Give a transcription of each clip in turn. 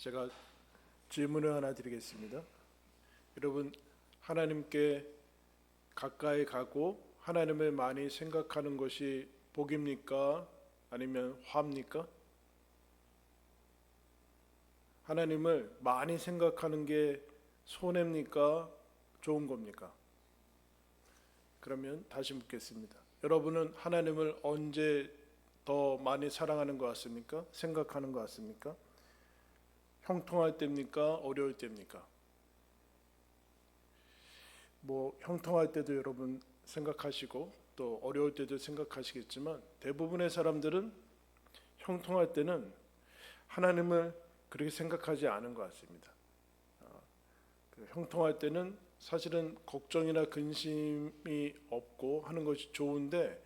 제가 질문을 하나 드리겠습니다. 여러분, 하나님께 가까이 가고 하나님을 많이 생각하는 것이 복입니까? 아니면 화입니까? 하나님을 많이 생각하는 게 손해입니까? 좋은 겁니까? 그러면 다시 묻겠습니다. 여러분은 하나님을 언제 더 많이 사랑하는 것 같습니까? 생각하는 것 같습니까? 형통할 때입니까? 어려울 때입니까? 형통할 때도 여러분 생각하시고 또 어려울 때도 생각하시겠지만 대부분의 사람들은 형통할 때는 하나님을 그렇게 생각하지 않은 것 같습니다. 형통할 때는 사실은 걱정이나 근심이 없고 하는 것이 좋은데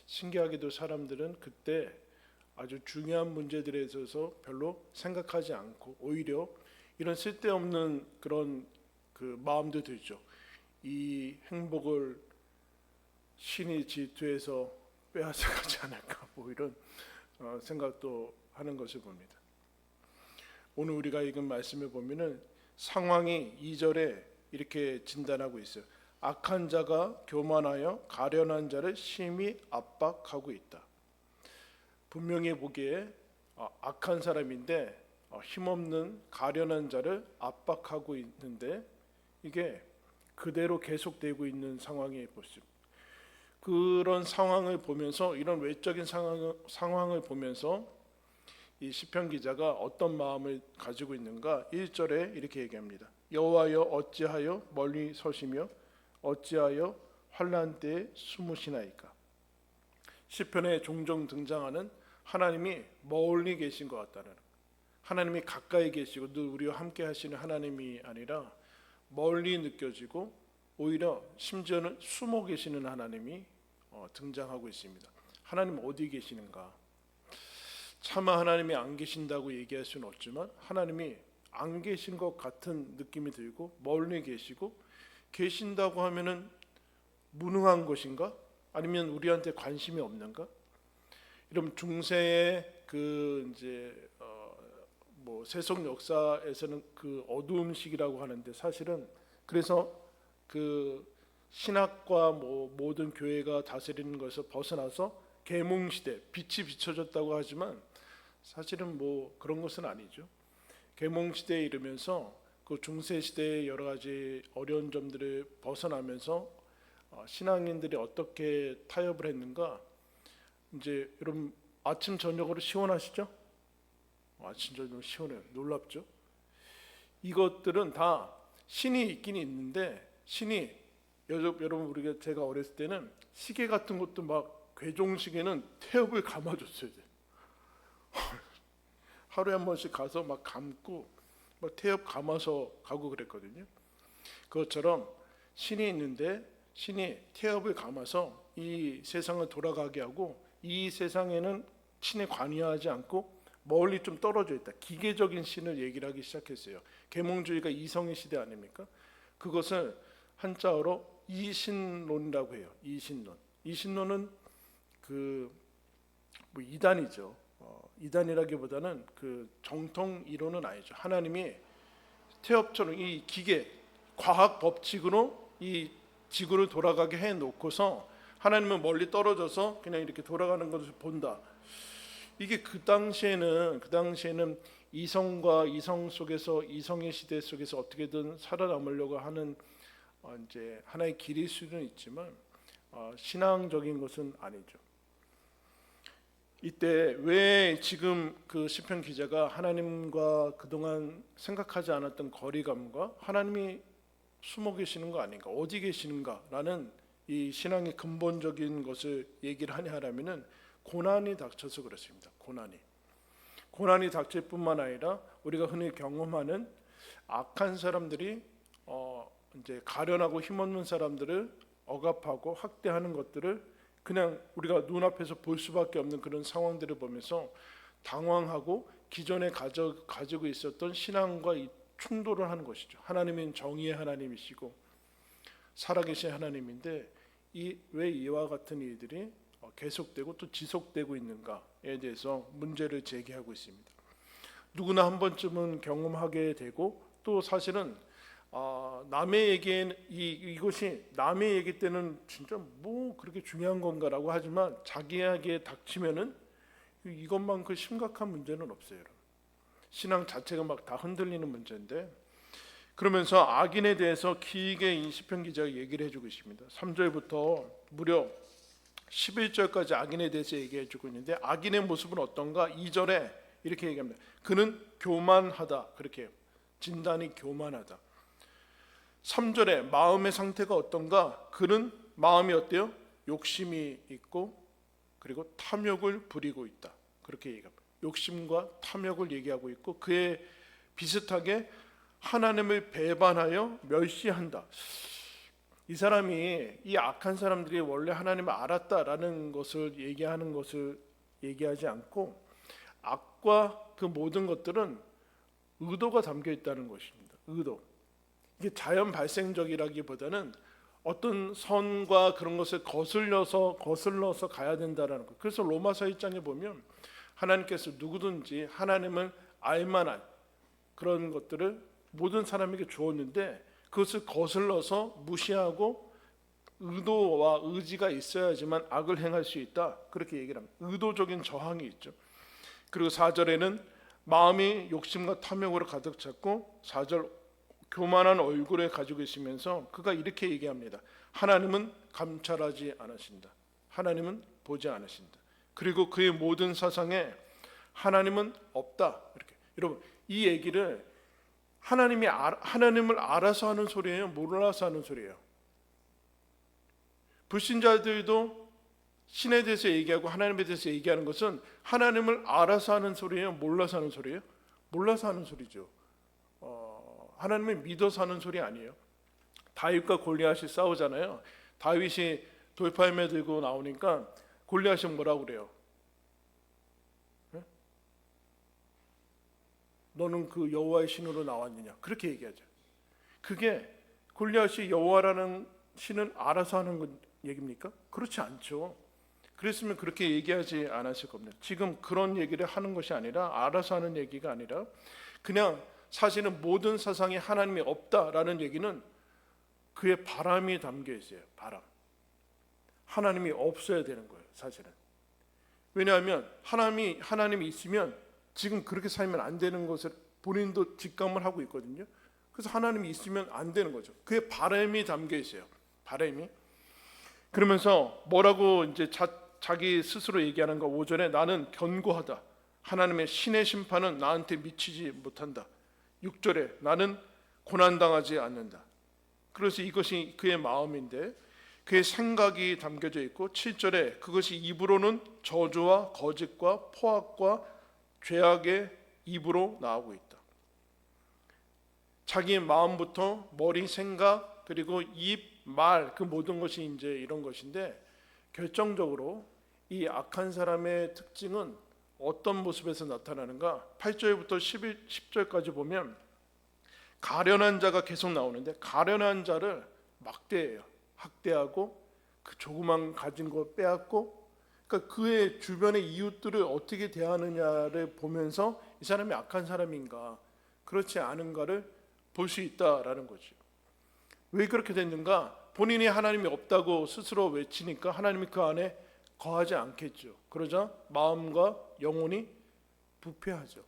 신기하게도 사람들은 그때 아주 중요한 문제들에 있어서 별로 생각하지 않고 오히려 이런 쓸데없는 그런 마음도 들죠. 이 행복을 신이 질투해서 빼앗아가지 않을까 이런 생각도 하는 것을 봅니다. 오늘 우리가 읽은 말씀을 보면은 상황이 2절에 이렇게 진단하고 있어요. 악한 자가 교만하여 가련한 자를 심히 압박하고 있다. 분명히 보기에 악한 사람인데 힘없는 가련한 자를 압박하고 있는데 이게 그대로 계속되고 있는 상황이 보십니다. 그런 상황을 보면서 이런 외적인 상황을 보면서 이 시편 기자가 어떤 마음을 가지고 있는가? 1절에 이렇게 얘기합니다. 여호와여 어찌하여 멀리 서시며 어찌하여 환난 때에 숨으시나이까? 시편에 종종 등장하는 하나님이 멀리 계신 것 같다는, 하나님이 가까이 계시고 늘 우리와 함께 하시는 하나님이 아니라 멀리 느껴지고 오히려 심지어는 숨어 계시는 하나님이 등장하고 있습니다. 하나님 어디 계시는가? 차마 하나님이 안 계신다고 얘기할 수는 없지만 하나님이 안 계신 것 같은 느낌이 들고 멀리 계시고, 계신다고 하면은 무능한 것인가? 아니면 우리한테 관심이 없는가? 이런 중세의 세속 역사에서는 그 어두운 시기라고 하는데 사실은 그래서 신학과 모든 교회가 다스리는 것에서 벗어나서 계몽 시대, 빛이 비춰졌다고 하지만 사실은 그런 것은 아니죠. 계몽 시대에 이르면서 그 중세 시대의 여러 가지 어려운 점들을 벗어나면서 신앙인들이 어떻게 타협을 했는가? 이제 여러분 아침 저녁으로 시원하시죠? 아침 저녁으로 시원해요. 놀랍죠? 이것들은 다 신이 있긴 있는데 신이 여러분 제가 어렸을 때는 시계 같은 것도 막 괴종시계는 태엽을 감아줬어야 돼. 하루에 한 번씩 가서 막 감고 막 태엽 감아서 가고 그랬거든요. 그것처럼 신이 있는데 신이 태엽을 감아서 이 세상을 돌아가게 하고 이 세상에는 신에 관여하지 않고 멀리 좀 떨어져 있다. 기계적인 신을 얘기를 하기 시작했어요. 계몽주의가 이성의 시대 아닙니까? 그것을 한자어로 이신론이라고 해요. 이신론. 이신론은 이단이죠. 이단이라기보다는 정통 이론은 아니죠. 하나님이 태엽처럼 이 기계, 과학 법칙으로 이 지구를 돌아가게 해놓고서 하나님은 멀리 떨어져서 그냥 이렇게 돌아가는 것을 본다. 이게 그 당시에는 이성과 이성 속에서 이성의 시대 속에서 어떻게든 살아남으려고 하는 이제 하나의 길일 수는 있지만 신앙적인 것은 아니죠. 이때 왜 지금 그 시편 기자가 하나님과 그동안 생각하지 않았던 거리감과 하나님이 숨어 계시는 거 아닌가, 어디 계시는가라는 이 신앙의 근본적인 것을 얘기를 하냐라면은 고난이 닥쳐서 그렇습니다. 고난이 닥칠 뿐만 아니라 우리가 흔히 경험하는 악한 사람들이 이제 가련하고 힘없는 사람들을 억압하고 학대하는 것들을 그냥 우리가 눈앞에서 볼 수밖에 없는 그런 상황들을 보면서 당황하고 기존에 가지고 있었던 신앙과 충돌을 하는 것이죠. 하나님은 정의의 하나님이시고 살아계신 하나님인데 왜 이와 같은 일들이 계속되고 또 지속되고 있는가에 대해서 문제를 제기하고 있습니다. 누구나 한 번쯤은 경험하게 되고, 또 사실은 남의 얘기엔 이것이 남의 얘기 때는 진짜 뭐 그렇게 중요한 건가라고 하지만 자기에게 닥치면은 이것만큼 심각한 문제는 없어요. 여러분. 신앙 자체가 막 다 흔들리는 문제인데, 그러면서 악인에 대해서 길게 이 시편 기자가 얘기를 해주고 있습니다. 3절부터 무려 11절까지 악인에 대해서 얘기해주고 있는데, 악인의 모습은 어떤가? 2절에 이렇게 얘기합니다. 그는 교만하다. 그렇게 해요. 진단이 교만하다. 3절에 마음의 상태가 어떤가? 그는 마음이 어때요? 욕심이 있고 그리고 탐욕을 부리고 있다. 그렇게 얘기합니다. 욕심과 탐욕을 얘기하고 있고, 그에 비슷하게 하나님을 배반하여 멸시한다. 이 사람이, 이 악한 사람들이 원래 하나님을 알았다라는 것을 얘기하지 않고, 악과 그 모든 것들은 의도가 담겨 있다는 것입니다. 의도. 이게 자연 발생적이라기보다는 어떤 선과 그런 것을 거슬러서 가야 된다라는 것. 그래서 로마서 1장에 보면 하나님께서 누구든지 하나님을 알만한 그런 것들을 모든 사람에게 주었는데, 그것을 거슬러서 무시하고 의도와 의지가 있어야지만 악을 행할 수 있다. 그렇게 얘기를 합니다. 의도적인 저항이 있죠. 그리고 4절에는 마음이 욕심과 탐욕으로 가득 찼고, 4절 교만한 얼굴을 가지고 있으면서 그가 이렇게 얘기합니다. 하나님은 감찰하지 않으신다. 하나님은 보지 않으신다. 그리고 그의 모든 사상에 하나님은 없다. 이렇게. 여러분, 이 얘기를 하나님을 알아서 하는 소리예요? 몰라서 하는 소리예요? 불신자들도 신에 대해서 얘기하고 하나님에 대해서 얘기하는 것은 하나님을 알아서 하는 소리예요? 몰라서 하는 소리예요? 몰라서 하는 소리죠. 하나님을 믿어서 하는 소리 아니에요. 다윗과 골리앗이 싸우잖아요. 다윗이 돌팔매 들고 나오니까 골리앗이 뭐라고 그래요? 너는 그 여호와의 신으로 나왔느냐? 그렇게 얘기하죠. 그게 골리앗이 여호와라는 신은 알아서 하는 얘기입니까? 그렇지 않죠. 그랬으면 그렇게 얘기하지 않았을 겁니다. 지금 그런 얘기를 하는 것이 아니라, 알아서 하는 얘기가 아니라, 그냥 사실은 모든 사상에 하나님이 없다라는 얘기는 그의 바람이 담겨 있어요. 바람. 하나님이 없어야 되는 거예요, 사실은. 왜냐하면 하나님이 있으면 지금 그렇게 살면 안 되는 것을 본인도 직감을 하고 있거든요. 그래서 하나님이 있으면 안 되는 거죠. 그의 바람이 담겨 있어요. 바람이. 그러면서 뭐라고 이제 자기 스스로 얘기하는가? 5절에 나는 견고하다. 하나님의 신의 심판은 나한테 미치지 못한다. 6절에 나는 고난당하지 않는다. 그래서 이것이 그의 마음인데, 그의 생각이 담겨져 있고, 7절에 그것이 입으로는 저주와 거짓과 포악과 죄악의 입으로 나오고 있다. 자기의 마음부터 머리, 생각, 그리고 입, 말, 그 모든 것이 이제 이런 것인데, 결정적으로 이 악한 사람의 특징은 어떤 모습에서 나타나는가? 8절부터 10절까지 보면 가련한 자가 계속 나오는데, 가련한 자를 막대해요. 학대하고 그 조그만 가진 거 빼앗고, 그러니까 그의 주변의 이웃들을 어떻게 대하느냐를 보면서 이 사람이 악한 사람인가 그렇지 않은가를 볼 수 있다라는 거죠. 왜 그렇게 됐는가? 본인이 하나님이 없다고 스스로 외치니까 하나님이 그 안에 거하지 않겠죠. 그러자 마음과 영혼이 부패하죠.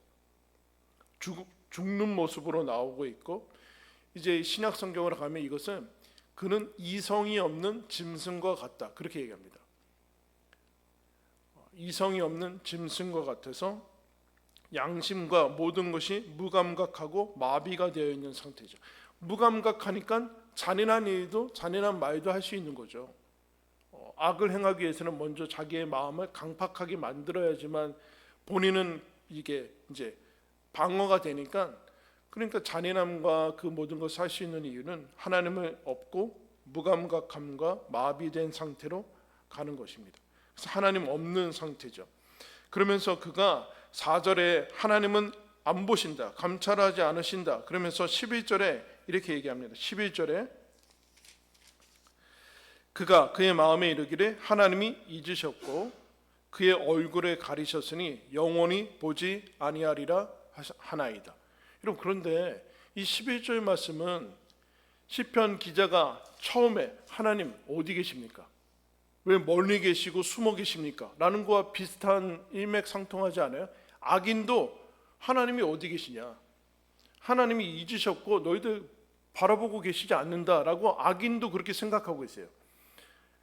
죽는 모습으로 나오고 있고, 이제 신약 성경으로 가면 이것은 그는 이성이 없는 짐승과 같다. 그렇게 얘기합니다. 이성이 없는 짐승과 같아서 양심과 모든 것이 무감각하고 마비가 되어 있는 상태죠. 무감각하니까 잔인한 일도 잔인한 말도 할 수 있는 거죠. 악을 행하기 위해서는 먼저 자기의 마음을 강팍하게 만들어야지만 본인은 이게 이제 방어가 되니까, 그러니까 잔인함과 그 모든 것을 할 수 있는 이유는 하나님을 없고 무감각함과 마비된 상태로 가는 것입니다. 그래서 하나님 없는 상태죠. 그러면서 그가 4절에 하나님은 안 보신다, 감찰하지 않으신다. 그러면서 11절에 이렇게 얘기합니다. 11절에 그가 그의 마음에 이르기를 하나님이 잊으셨고 그의 얼굴을 가리셨으니 영원히 보지 아니하리라 하나이다. 여러분, 그런데 이 11절 말씀은 시편 기자가 처음에 하나님 어디 계십니까? 왜 멀리 계시고 숨어 계십니까? 라는 거와 비슷한 일맥상통하지 않아요? 악인도 하나님이 어디 계시냐? 하나님이 잊으셨고 너희들 바라보고 계시지 않는다라고 악인도 그렇게 생각하고 있어요.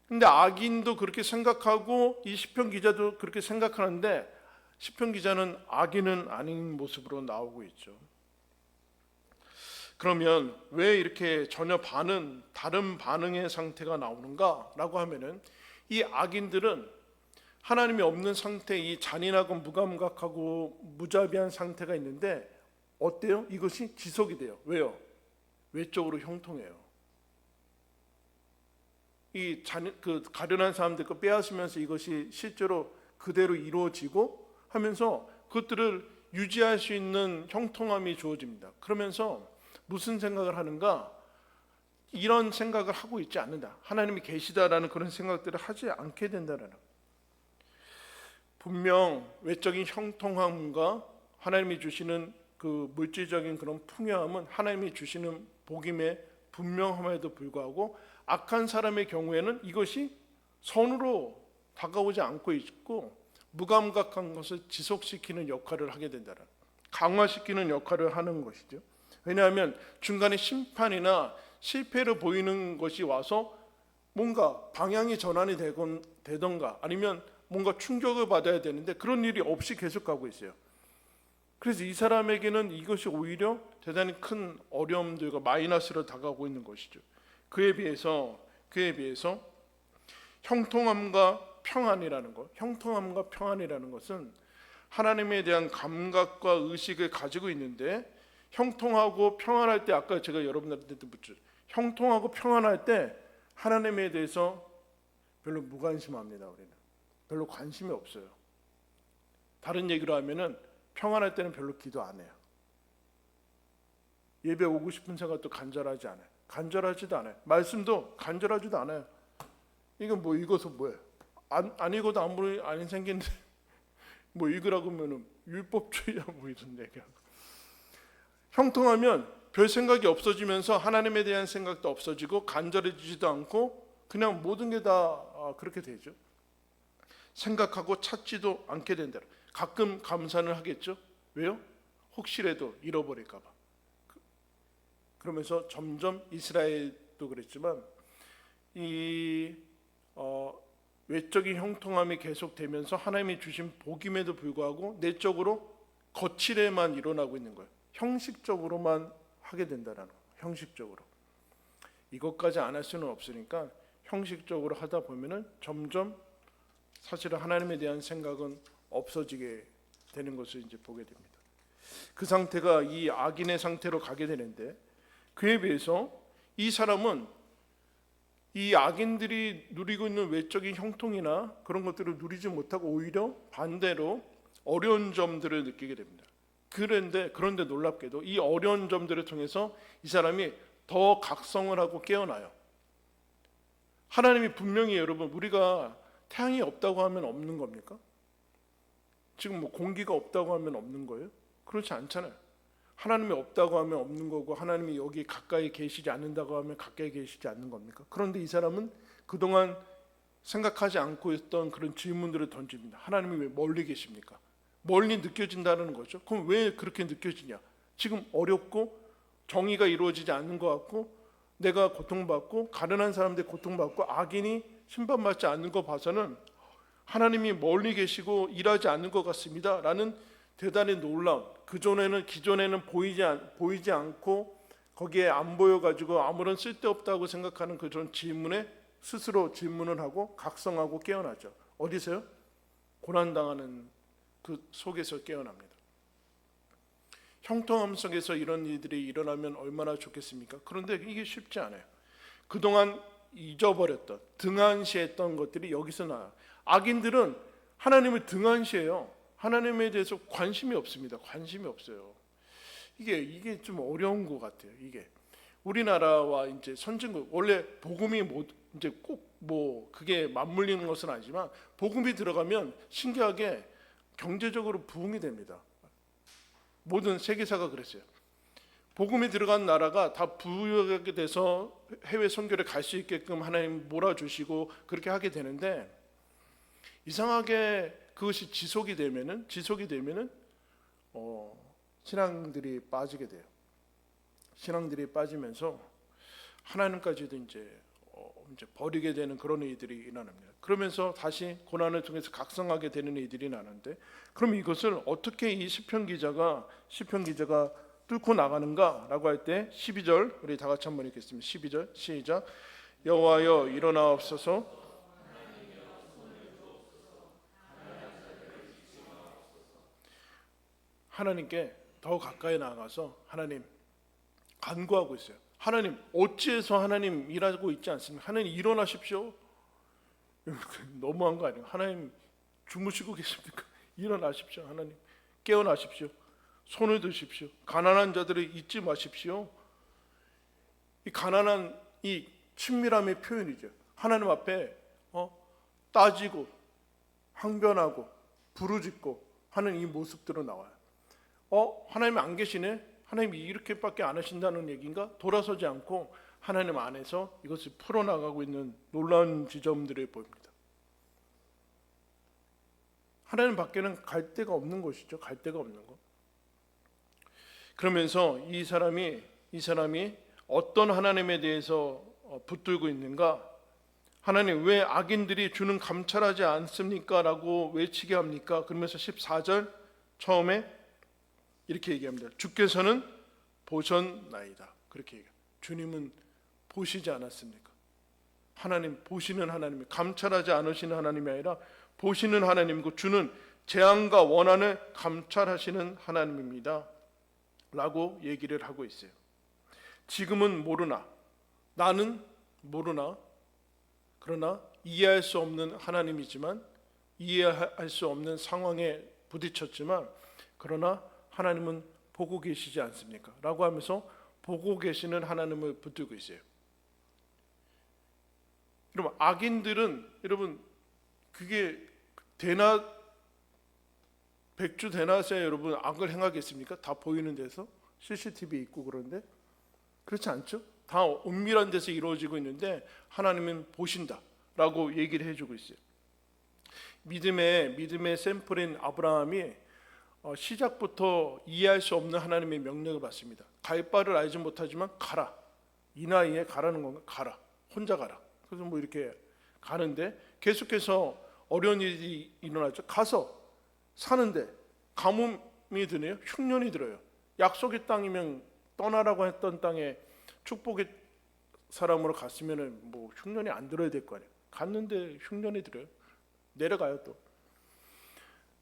근데 악인도 그렇게 생각하고 이 시편 기자도 그렇게 생각하는데 시편 기자는 악인은 아닌 모습으로 나오고 있죠. 그러면 왜 이렇게 전혀 다른 반응의 상태가 나오는가라고 하면은 이 악인들은 하나님이 없는 상태, 이 잔인하고 무감각하고 무자비한 상태가 있는데 어때요? 이것이 지속이 돼요. 왜요? 외적으로 형통해요. 그 가련한 사람들 거 빼앗으면서 이것이 실제로 그대로 이루어지고 하면서 그것들을 유지할 수 있는 형통함이 주어집니다. 그러면서 무슨 생각을 하는가? 이런 생각을 하고 있지 않는다. 하나님이 계시다라는 그런 생각들을 하지 않게 된다라는. 분명 외적인 형통함과 하나님이 주시는 그 물질적인 그런 풍요함은 하나님이 주시는 복임에 분명함에도 불구하고 악한 사람의 경우에는 이것이 선으로 다가오지 않고 있고 무감각한 것을 지속시키는 역할을 하게 된다는, 강화시키는 역할을 하는 것이죠. 왜냐하면 중간에 심판이나 실패를 보이는 것이 와서 뭔가 방향이 전환이 되던가 아니면 뭔가 충격을 받아야 되는데 그런 일이 없이 계속 가고 있어요. 그래서 이 사람에게는 이것이 오히려 대단히 큰 어려움들과 마이너스로 다가오고 있는 것이죠. 그에 비해서 형통함과 평안이라는 것은 하나님에 대한 감각과 의식을 가지고 있는데, 형통하고 평안할 때 아까 제가 여러분들한테 묻죠. 형통하고 평안할 때 하나님에 대해서 별로 무관심합니다. 우리는 별로 관심이 없어요. 다른 얘기로 하면은 평안할 때는 별로 기도 안 해요. 예배 오고 싶은 생각도 간절하지 않아요. 간절하지도 않아요. 말씀도 간절하지도 않아요. 이건 뭐 읽어서 뭐예요? 안 읽어도 아무리 안 생긴데 뭐 읽으라고 하면은 율법주의야 뭐 이런 얘기하고. 형통하면 별 생각이 없어지면서 하나님에 대한 생각도 없어지고 간절해지지도 않고 그냥 모든 게 다 그렇게 되죠. 생각하고 찾지도 않게 된다. 가끔 감사는 하겠죠. 왜요? 혹시라도 잃어버릴까 봐. 그러면서 점점 이스라엘도 그랬지만 이 외적인 형통함이 계속되면서 하나님이 주신 복임에도 불구하고 내적으로 거칠에만 일어나고 있는 거예요. 형식적으로만 하게 된다는 거예요. 형식적으로. 이것까지 안 할 수는 없으니까 형식적으로 하다 보면은 점점 사실은 하나님에 대한 생각은 없어지게 되는 것을 이제 보게 됩니다. 그 상태가 이 악인의 상태로 가게 되는데, 그에 비해서 이 사람은 이 악인들이 누리고 있는 외적인 형통이나 그런 것들을 누리지 못하고 오히려 반대로 어려운 점들을 느끼게 됩니다. 그런데 놀랍게도 이 어려운 점들을 통해서 이 사람이 더 각성을 하고 깨어나요. 하나님이 분명히 여러분, 우리가 태양이 없다고 하면 없는 겁니까? 지금 뭐 공기가 없다고 하면 없는 거예요? 그렇지 않잖아요. 하나님이 없다고 하면 없는 거고 하나님이 여기 가까이 계시지 않는다고 하면 가까이 계시지 않는 겁니까? 그런데 이 사람은 그동안 생각하지 않고 있던 그런 질문들을 던집니다. 하나님이 왜 멀리 계십니까? 멀리 느껴진다는 거죠. 그럼 왜 그렇게 느껴지냐? 지금 어렵고 정의가 이루어지지 않는 것 같고 내가 고통받고 가련한 사람들이 고통받고 악인이 심판받지 않는 거 봐서는 하나님이 멀리 계시고 일하지 않는 것 같습니다 라는 대단히 놀라운, 기존에는 보이지 않고 거기에 안 보여가지고 아무런 쓸데없다고 생각하는 그런 질문에 스스로 질문을 하고 각성하고 깨어나죠. 어디서요? 고난당하는 그 속에서 깨어납니다. 형통함 속에서 이런 일들이 일어나면 얼마나 좋겠습니까? 그런데 이게 쉽지 않아요. 그동안 잊어버렸던, 등한시했던 것들이 여기서 나와요. 악인들은 하나님을 등한시해요. 하나님에 대해서 관심이 없습니다. 관심이 없어요. 이게 좀 어려운 것 같아요. 이게 우리나라와 이제 선진국, 원래 복음이 이제 꼭 그게 맞물리는 것은 아니지만 복음이 들어가면 신기하게 경제적으로 부흥이 됩니다. 모든 세계사가 그랬어요. 복음이 들어간 나라가 다 부유하게 돼서 해외 선교를 갈 수 있게끔 하나님 몰아주시고 그렇게 하게 되는데, 이상하게 그것이 지속이 되면은 신앙들이 빠지게 돼요. 신앙들이 빠지면서 하나님까지도 이제 버리게 되는 그런 일들이 일어납니다. 그러면서 다시 고난을 통해서 각성하게 되는 일들이 나는데, 그럼 이것을 어떻게 이 시편 기자가 뚫고 나가는가라고 할 때 12절 우리 다 같이 한번 읽겠습니다. 12절 시작. 여호와여 일어나옵소서. 하나님께 더 가까이 나아가서 하나님 간구하고 있어요. 하나님 어찌해서 하나님 일하고 있지 않습니까? 하나님 일어나십시오. 너무한 거 아니에요? 하나님 주무시고 계십니까? 일어나십시오. 하나님 깨어나십시오. 손을 드십시오. 가난한 자들을 잊지 마십시오. 이 가난한 이 친밀함의 표현이죠. 하나님 앞에 따지고 항변하고 부르짖고 하는 이 모습들은 나와요. 하나님 안 계시네? 하나님이 이렇게밖에 안 하신다는 얘기인가? 돌아서지 않고 하나님 안에서 이것을 풀어나가고 있는 놀라운 지점들을 보입니다. 하나님 밖에는 갈 데가 없는 것이죠. 갈 데가 없는 것. 그러면서 이 사람이 어떤 하나님에 대해서 붙들고 있는가? 하나님 왜 악인들이 주는 감찰하지 않습니까? 라고 외치게 합니까? 그러면서 14절 처음에 이렇게 얘기합니다. 주께서는 보셨나이다. 그렇게 얘기해요. 주님은 보시지 않았습니까? 하나님 보시는 하나님이, 감찰하지 않으시는 하나님이 아니라 보시는 하나님이고 주는 재앙과 원한을 감찰하시는 하나님입니다. 라고 얘기를 하고 있어요. 지금은 모르나, 나는 모르나, 그러나 이해할 수 없는 하나님이지만, 이해할 수 없는 상황에 부딪혔지만, 그러나 하나님은 보고 계시지 않습니까? 라고 하면서 보고 계시는 하나님을 붙들고 있어요. 여러분 악인들은 그게 백주 대낮에 여러분 악을 행하겠습니까? 다 보이는 데서 CCTV 있고 그런데 그렇지 않죠? 다 은밀한 데서 이루어지고 있는데 하나님은 보신다라고 얘기를 해주고 있어요. 믿음의 샘플인 아브라함이 시작부터 이해할 수 없는 하나님의 명령을 받습니다. 갈 바를 알지 못하지만 가라. 이 나이에 가라는 건가? 가라. 혼자 가라. 그래서 이렇게 가는데 계속해서 어려운 일이 일어나죠. 가서 사는데 가뭄이 드네요. 흉년이 들어요. 약속의 땅이면 떠나라고 했던 땅에 축복의 사람으로 갔으면은 흉년이 안 들어야 될 거 아니에요. 갔는데 흉년이 들어요. 내려가요 또.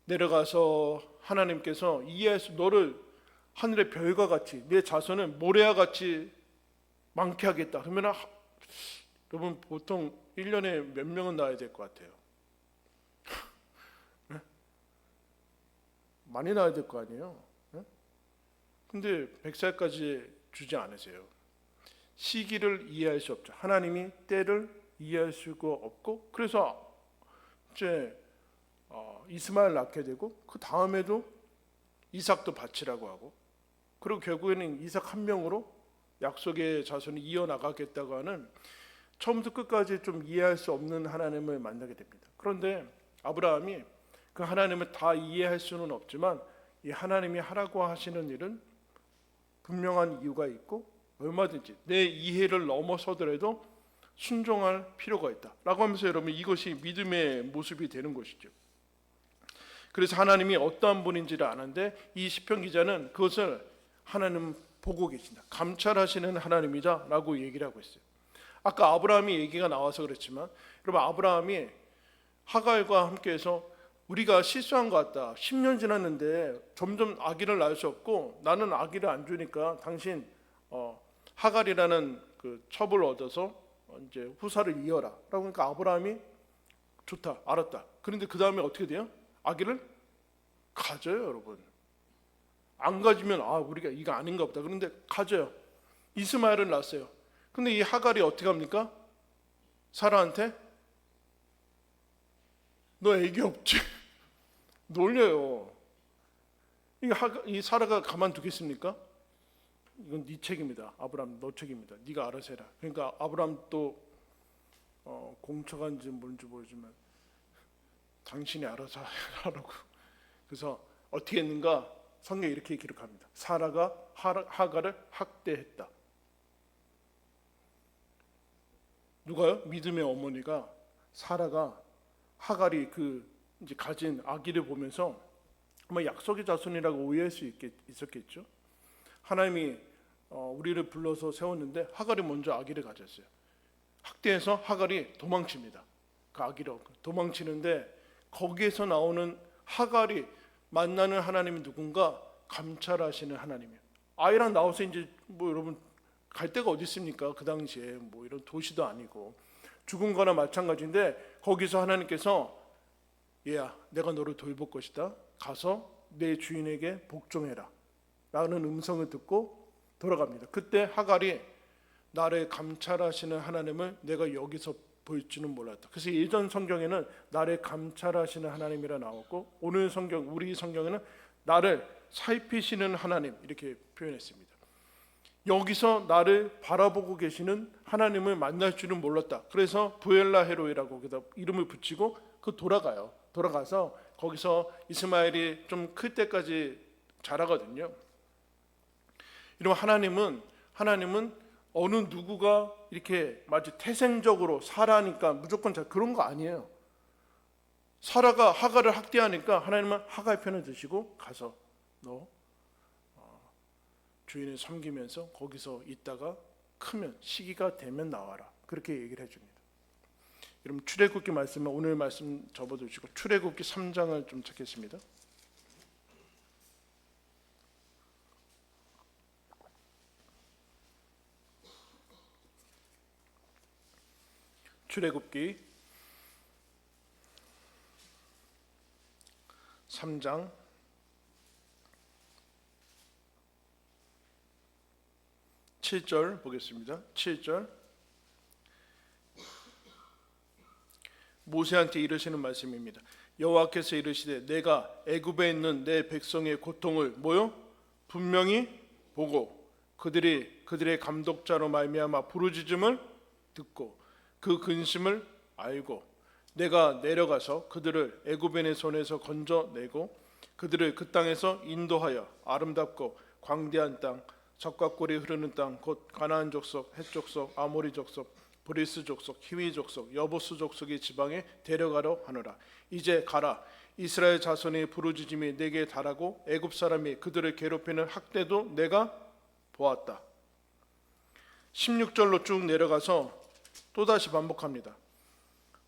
내려가서 하나님께서 너를 하늘의 별과 같이 내 자손을 모래와 같이 많게 하겠다. 그러면 여러분 보통 1년에 몇 명은 낳아야 될 것 같아요? 네? 많이 낳아야 될 거 아니에요? 네? 근데 100살까지 주지 않으세요. 시기를 이해할 수 없죠. 하나님이 때를 이해할 수가 없고, 그래서 이제 이스마엘 낳게 되고 그 다음에도 이삭도 바치라고 하고, 그리고 결국에는 이삭 한 명으로 약속의 자손이 이어나가겠다고 하는 처음부터 끝까지 좀 이해할 수 없는 하나님을 만나게 됩니다. 그런데 아브라함이 그 하나님을 다 이해할 수는 없지만 이 하나님이 하라고 하시는 일은 분명한 이유가 있고 얼마든지 내 이해를 넘어서더라도 순종할 필요가 있다라고 하면서 여러분 이것이 믿음의 모습이 되는 것이죠. 그래서 하나님이 어떠한 분인지를 아는데 이 시편 기자는 그것을 하나님 보고 계신다, 감찰하시는 하나님이다 라고 얘기를 하고 있어요. 아까 아브라함이 얘기가 나와서 그렇지만 여러분 아브라함이 하갈과 함께해서 우리가 실수한 것 같다, 10년 지났는데 점점 아기를 낳을 수 없고 나는 아기를 안 주니까 당신 하갈이라는 그 첩을 얻어서 이제 후사를 이어라 라고 하니까 아브라함이 좋다, 알았다. 그런데 그 다음에 어떻게 돼요? 아기를 가져요. 여러분 안 가지면 우리가 이거 아닌가 보다. 그런데 가져요. 이스마엘을 낳았어요. 근데 이 하갈이 어떻게 합니까? 사라한테 너 애기 없지? 놀려요. 이 사라가 가만두겠습니까? 이건 네 책임이다. 아브라함 너 책임이다. 네가 알아서 해라. 그러니까 아브라함 또 공처간지 뭔지 모르지만 당신이 알아서 하라고. 그래서 어떻게 했는가? 성경에 이렇게 기록합니다. 사라가 하갈을 학대했다. 누가요? 믿음의 어머니가 사라가 하갈이 이제 가진 아기를 보면서 아마 약속의 자손이라고 오해할 수 있었겠죠. 하나님이 우리를 불러서 세웠는데 하갈이 먼저 아기를 가졌어요. 학대해서 하갈이 도망칩니다. 그 아기를 도망치는데 거기에서 나오는 하갈이 만나는 하나님이 누군가? 감찰하시는 하나님이에요. 아이랑 나와서 이제 여러분 갈 데가 어디 있습니까? 그 당시에 이런 도시도 아니고 죽은 거나 마찬가지인데 거기서 하나님께서 얘야 내가 너를 돌볼 것이다. 가서 내 주인에게 복종해라 라는 음성을 듣고 돌아갑니다. 그때 하갈이 나를 감찰하시는 하나님을 내가 여기서 볼 줄은 몰랐다. 그래서 예전 성경에는 나를 감찰하시는 하나님이라 나왔고 오늘 성경 우리 성경에는 나를 살피시는 하나님 이렇게 표현했습니다. 여기서 나를 바라보고 계시는 하나님을 만날 줄은 몰랐다. 그래서 부엘라 헤로이라고 이름을 붙이고 돌아가요. 돌아가서 거기서 이스마엘이 좀 클 때까지 자라거든요. 이러면 하나님은 어느 누구가 이렇게 마치 태생적으로 사라니까 무조건 그런 거 아니에요. 사라가 하갈을 학대하니까 하나님은 하갈 편을 드시고 가서 너 주인을 섬기면서 거기서 있다가 크면 시기가 되면 나와라. 그렇게 얘기를 해줍니다. 여러분 출애굽기 말씀은 오늘 말씀 접어두시고 출애굽기 3장을 좀 찾겠습니다. 출애굽기 3장 7절 보겠습니다. 7절 모세한테 이르시는 말씀입니다. 여호와께서 이르시되 내가 애굽에 있는 내 백성의 고통을 분명히 보고 그들의 감독자로 말미암아 부르짖음을 듣고 그 근심을 알고 내가 내려가서 그들을 애굽인의 손에서 건져내고 그들을 그 땅에서 인도하여 아름답고 광대한 땅 젖과 꿀이 흐르는 땅 곧 가나안 족속, 헷 족속, 아모리 족속, 브리스 족속, 히위 족속, 여부스 족속의 지방에 데려가려 하노라. 이제 가라. 이스라엘 자손의 부르짖음이 내게 달하고 애굽 사람이 그들을 괴롭히는 학대도 내가 보았다. 16절로 쭉 내려가서 또다시 반복합니다.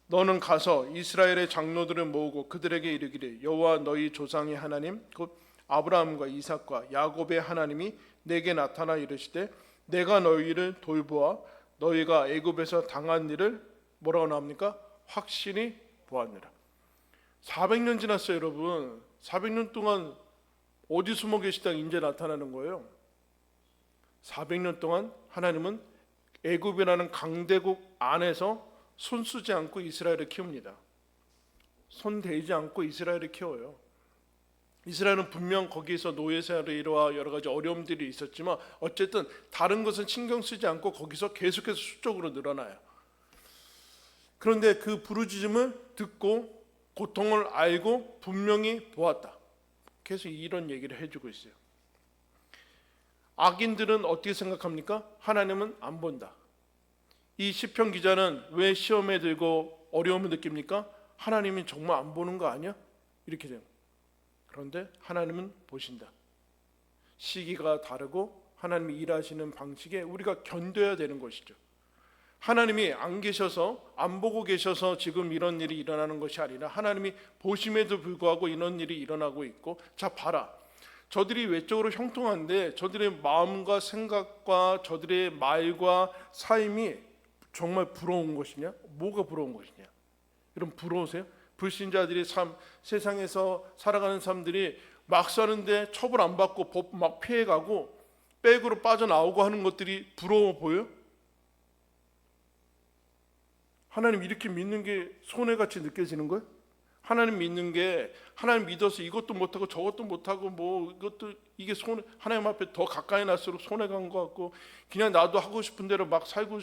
너는 가서 이스라엘의 장로들을 모으고 그들에게 이르기를 여호와 너희 조상의 하나님 곧 아브라함과 이삭과 야곱의 하나님이 내게 나타나 이르시되 내가 너희를 돌보아 너희가 애굽에서 당한 일을 뭐라고 나옵니까? 확실히 보았느라. 400년 지났어요, 여러분. 400년 동안 어디 숨어 계시다가 이제 나타나는 거예요. 400년 동안 하나님은 애굽이라는 강대국 안에서 손 쓰지 않고 이스라엘을 키웁니다. 손 대지 않고 이스라엘을 키워요. 이스라엘은 분명 거기에서 노예생활과 여러 가지 어려움들이 있었지만 어쨌든 다른 것은 신경 쓰지 않고 거기서 계속해서 수적으로 늘어나요. 그런데 그 부르짖음을 듣고 고통을 알고 분명히 보았다. 계속 이런 얘기를 해주고 있어요. 악인들은 어떻게 생각합니까? 하나님은 안 본다. 이 시편 기자는 왜 시험에 들고 어려움을 느낍니까? 하나님이 정말 안 보는 거 아니야? 이렇게 돼요. 그런데 하나님은 보신다. 시기가 다르고 하나님이 일하시는 방식에 우리가 견뎌야 되는 것이죠. 하나님이 안 계셔서 안 보고 계셔서 지금 이런 일이 일어나는 것이 아니라 하나님이 보심에도 불구하고 이런 일이 일어나고 있고 자 봐라. 저들이 외적으로 형통한데 저들의 마음과 생각과 저들의 말과 삶이 정말 부러운 것이냐? 뭐가 부러운 것이냐? 여러분 부러우세요? 불신자들이 세상에서 살아가는 사람들이 막 사는데 처벌 안 받고 법 막 피해가고 백으로 빠져나오고 하는 것들이 부러워 보여요? 하나님 이렇게 믿는 게 손해같이 느껴지는 거예요? 하나님 믿는 게 하나님 믿어서 이것도 못하고 저것도 못하고 뭐 이것도 이게 하나님 앞에 더 가까이 날수록 손해간 것 같고 그냥 나도 하고 싶은 대로 막 살고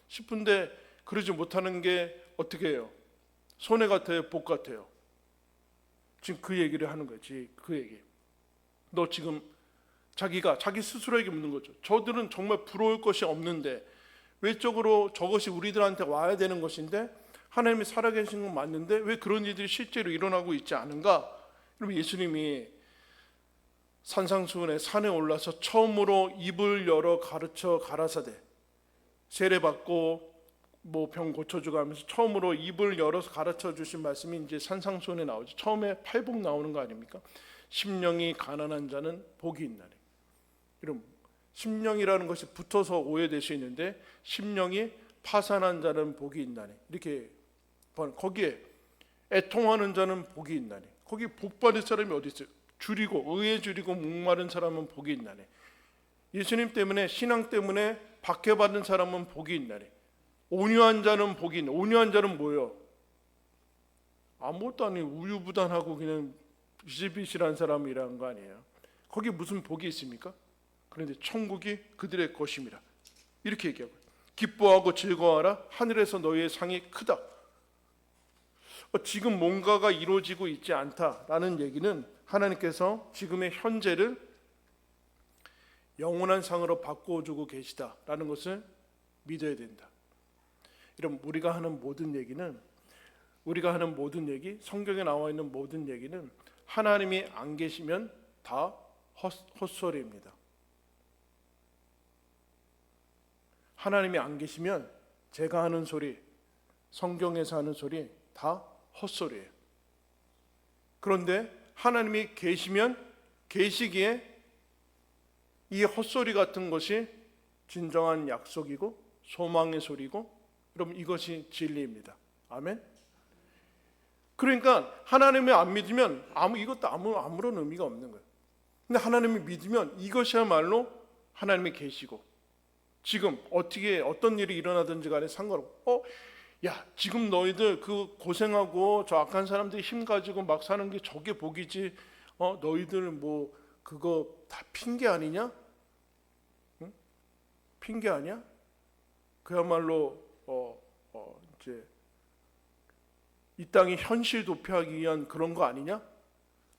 싶은데 그러지 못하는 게 어떻게 해요? 손해 같아요? 복 같아요? 지금 그 얘기를 하는 거지. 그 얘기. 너 지금 자기가 자기 스스로에게 묻는 거죠. 저들은 정말 부러울 것이 없는데 외적으로 저것이 우리들한테 와야 되는 것인데 하나님이 살아계신 건 맞는데 왜 그런 일들이 실제로 일어나고 있지 않은가? 여러분, 예수님이 산상수훈에 산에 올라서 처음으로 입을 열어 가르쳐 가라사대 세례받고 뭐 병 고쳐주고 하면서 처음으로 입을 열어서 가르쳐 주신 말씀이 이제 산상수훈에 나오죠. 처음에 팔복 나오는 거 아닙니까? 심령이 가난한 자는 복이 있나니. 여러분, 심령이라는 것이 붙어서 오해될 수 있는데 심령이 파산한 자는 복이 있나니, 이렇게 거기에 애통하는 자는 복이 있나니, 거기 복 받을 사람이 어디 있어요? 줄이고 의에 줄이고 목마른 사람은 복이 있나니, 예수님 때문에 신앙 때문에 박해받은 사람은 복이 있나니, 온유한 자는 복이 있나니. 온유한 자는 뭐예요? 아무것도 아니고 우유부단하고 그냥 비실비실한 사람이라는 거 아니에요? 거기 무슨 복이 있습니까? 그런데 천국이 그들의 것임이라 이렇게 얘기하고, 기뻐하고 즐거워하라 하늘에서 너희의 상이 크다. 지금 뭔가가 이루어지고 있지 않다라는 얘기는 하나님께서 지금의 현재를 영원한 상으로 바꿔주고 계시다라는 것을 믿어야 된다. 여러분, 우리가 하는 모든 얘기, 성경에 나와 있는 모든 얘기는 하나님이 안 계시면 다 헛소리입니다. 하나님이 안 계시면 제가 하는 소리, 성경에서 하는 소리 다 헛소리예요. 그런데 하나님이 계시면 계시기에 이 헛소리 같은 것이 진정한 약속이고 소망의 소리고, 여러분, 이것이 진리입니다. 아멘. 그러니까 하나님을 안 믿으면 이것도 아무런 의미가 없는 거예요. 근데 하나님을 믿으면 이것이야말로 하나님이 계시고 지금 어떻게 어떤 일이 일어나든지 간에 상관없고, 야, 지금 너희들 그 고생하고 저 악한 사람들이 힘 가지고 막 사는 게 저게 복이지, 너희들 뭐 그거 다 핑계 아니냐? 응? 핑계 아니야? 그야말로 이제 이 땅이 현실 도피하기 위한 그런 거 아니냐?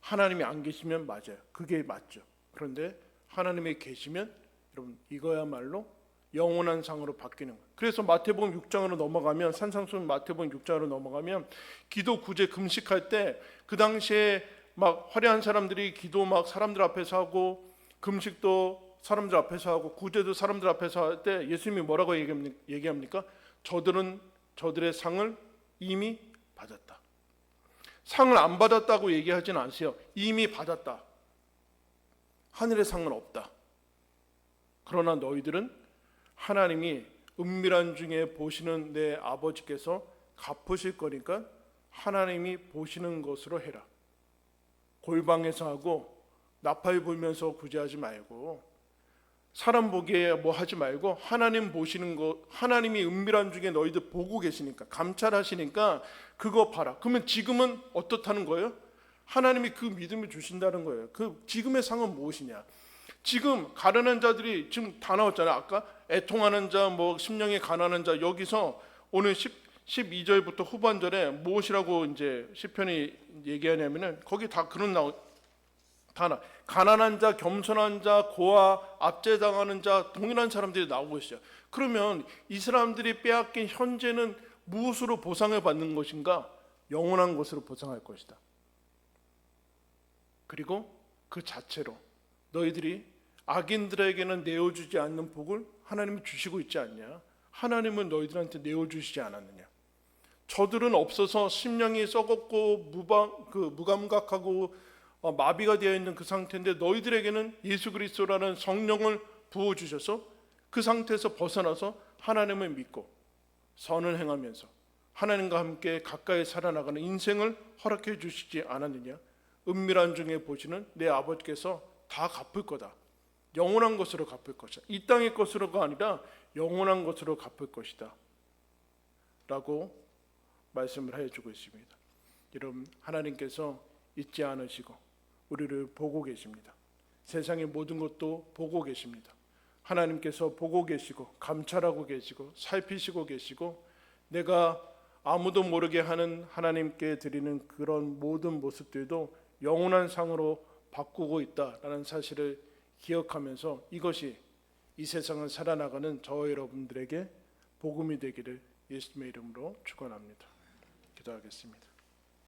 하나님이 안 계시면 맞아요. 그게 맞죠. 그런데 하나님이 계시면 여러분, 이거야말로 영원한 상으로 바뀌는 거예요. 그래서 마태복음 6장으로 넘어가면, 산상수훈 마태복음 6장으로 넘어가면 기도 구제 금식할 때 그 당시에 막 화려한 사람들이 기도 막 사람들 앞에서 하고 금식도 사람들 앞에서 하고 구제도 사람들 앞에서 할 때 예수님이 뭐라고 얘기합니까? 저들은 저들의 상을 이미 받았다. 상을 안 받았다고 얘기하지는 않으세요. 이미 받았다. 하늘의 상은 없다. 그러나 너희들은 하나님이 은밀한 중에 보시는 내 아버지께서 갚으실 거니까 하나님이 보시는 것으로 해라. 골방에서 하고 나팔 불면서 구제하지 말고 사람 보기에 뭐 하지 말고 하나님 보시는 거, 하나님이 은밀한 중에 너희들 보고 계시니까, 감찰하시니까 그거 봐라. 그러면 지금은 어떻다는 거예요? 하나님이 그 믿음을 주신다는 거예요. 그 지금의 상은 무엇이냐? 지금 가난한 자들이 지금 다 나왔잖아요. 아까 애통하는 자, 뭐 심령이 가난한 자, 여기서 오늘 12절부터 후반절에 무엇이라고 이제 시편이 얘기하냐면은 거기 다 그런 가난한 자, 겸손한 자, 고아, 압제당하는 자, 동일한 사람들이 나오고 있어요. 그러면 이 사람들이 빼앗긴 현재는 무엇으로 보상을 받는 것인가? 영원한 것으로 보상할 것이다. 그리고 그 자체로 너희들이 악인들에게는 내어주지 않는 복을 하나님이 주시고 있지 않냐? 하나님은 너희들한테 내어주시지 않았느냐? 저들은 없어서 심령이 썩었고 무감각하고 마비가 되어 있는 그 상태인데 너희들에게는 예수 그리스도라는 성령을 부어주셔서 그 상태에서 벗어나서 하나님을 믿고 선을 행하면서 하나님과 함께 가까이 살아나가는 인생을 허락해 주시지 않았느냐? 은밀한 중에 보시는 내 아버지께서 다 갚을 거다. 영원한 것으로 갚을 것이다. 이 땅의 것으로가 아니라 영원한 것으로 갚을 것이다 라고 말씀을 해주고 있습니다. 여러분, 하나님께서 잊지 않으시고 우리를 보고 계십니다. 세상의 모든 것도 보고 계십니다. 하나님께서 보고 계시고 감찰하고 계시고 살피시고 계시고, 내가 아무도 모르게 하는 하나님께 드리는 그런 모든 모습들도 영원한 상으로 바꾸고 있다라는 사실을 기억하면서, 이것이 이 세상을 살아나가는 저와 여러분들에게 복음이 되기를 예수님의 이름으로 축원합니다. 기도하겠습니다.